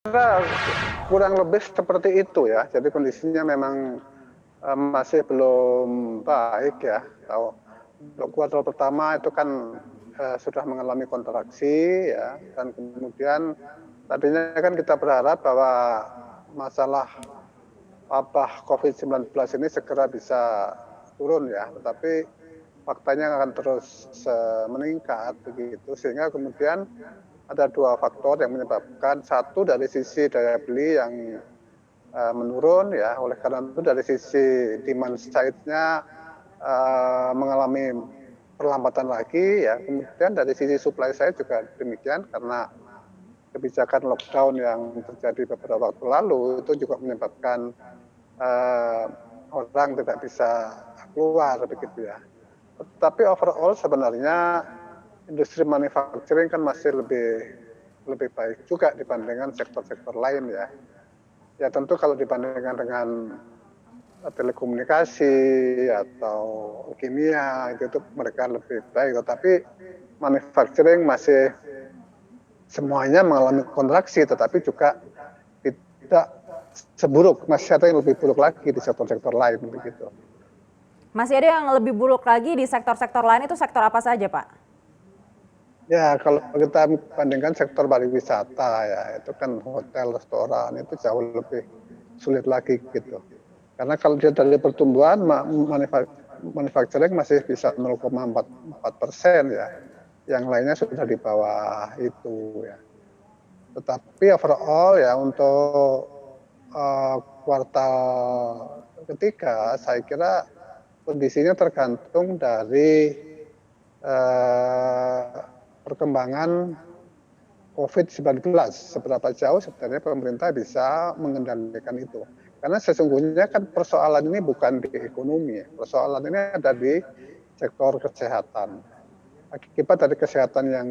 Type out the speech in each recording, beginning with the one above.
kira kurang lebih seperti itu ya. Jadi kondisinya memang masih belum baik ya. Tahu untuk kuartal pertama itu kan sudah mengalami kontraksi ya, dan kemudian tadinya kan kita berharap bahwa masalah wabah COVID-19 ini segera bisa turun ya, tetapi faktanya akan terus meningkat begitu, sehingga kemudian ada dua faktor yang menyebabkan. Satu, dari sisi daya beli yang menurun ya, oleh karena itu dari sisi demand side-nya mengalami perlambatan lagi ya. Kemudian dari sisi supply side juga demikian, karena kebijakan lockdown yang terjadi beberapa waktu lalu itu juga menyebabkan orang tidak bisa keluar begitu ya. Tapi overall sebenarnya industri manufacturing kan masih lebih baik juga dibandingkan sektor-sektor lain ya. Ya tentu kalau dibandingkan dengan telekomunikasi atau kimia itu mereka lebih baik, tetapi manufacturing masih semuanya mengalami kontraksi, tetapi juga tidak seburuk, masih ada yang lebih buruk lagi di sektor-sektor lain begitu. Masih ada yang lebih buruk lagi di sektor-sektor lain, itu sektor apa saja, Pak? Ya, kalau kita bandingkan sektor pariwisata ya, itu kan hotel, restoran itu jauh lebih sulit lagi gitu. Karena kalau dia dari pertumbuhan, manufacturing masih bisa 0,44% ya. Yang lainnya sudah di bawah itu ya. Tetapi overall ya untuk kuartal ketiga, saya kira kondisinya tergantung dari perkembangan COVID-19, seberapa jauh sebenarnya pemerintah bisa mengendalikan itu. Karena sesungguhnya kan persoalan ini bukan di ekonomi, persoalan ini ada di sektor kesehatan. Akibat dari kesehatan yang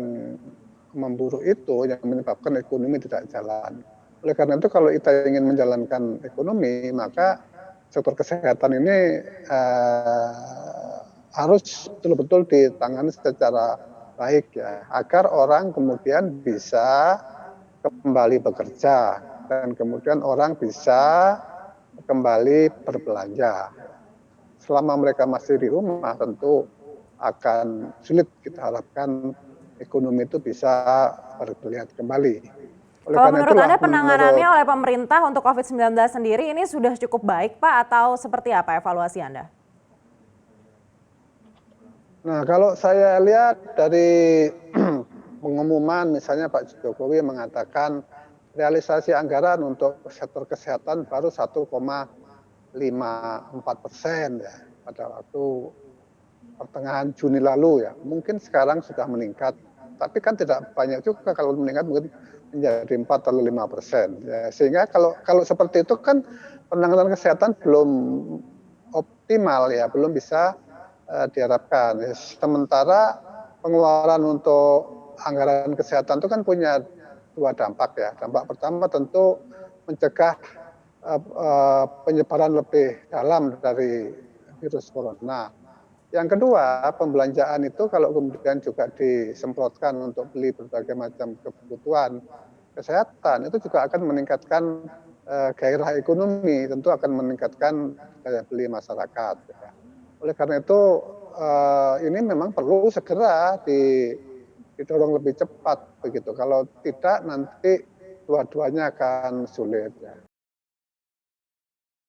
memburuk itu yang menyebabkan ekonomi tidak jalan. Oleh karena itu kalau kita ingin menjalankan ekonomi, maka sektor kesehatan ini harus betul-betul ditangani secara baik ya, agar orang kemudian bisa kembali bekerja dan kemudian orang bisa kembali berbelanja. Selama mereka masih di rumah tentu akan sulit, kita harapkan ekonomi itu bisa bergeliat kembali. Oleh Kalau karena menurut itulah Anda penanganannya oleh pemerintah untuk COVID-19 sendiri ini sudah cukup baik, Pak, atau seperti apa evaluasi Anda? Nah, kalau saya lihat dari pengumuman, misalnya Pak Jokowi mengatakan realisasi anggaran untuk sektor kesehatan baru 1,54% ya pada waktu pertengahan Juni lalu ya. Mungkin sekarang sudah meningkat, tapi kan tidak banyak juga, kalau meningkat mungkin menjadi 4 atau 5%. Ya, sehingga kalau seperti itu kan penanganan kesehatan belum optimal ya, belum bisa diharapkan. Sementara pengeluaran untuk anggaran kesehatan itu kan punya dua dampak ya. Dampak pertama tentu mencegah penyebaran lebih dalam dari virus corona. Yang kedua, pembelanjaan itu kalau kemudian juga disemprotkan untuk beli berbagai macam kebutuhan kesehatan, itu juga akan meningkatkan gairah ekonomi, tentu akan meningkatkan daya beli masyarakat. Ya. Oleh karena itu ini memang perlu segera didorong lebih cepat begitu. Kalau tidak nanti dua-duanya akan sulit. Ya.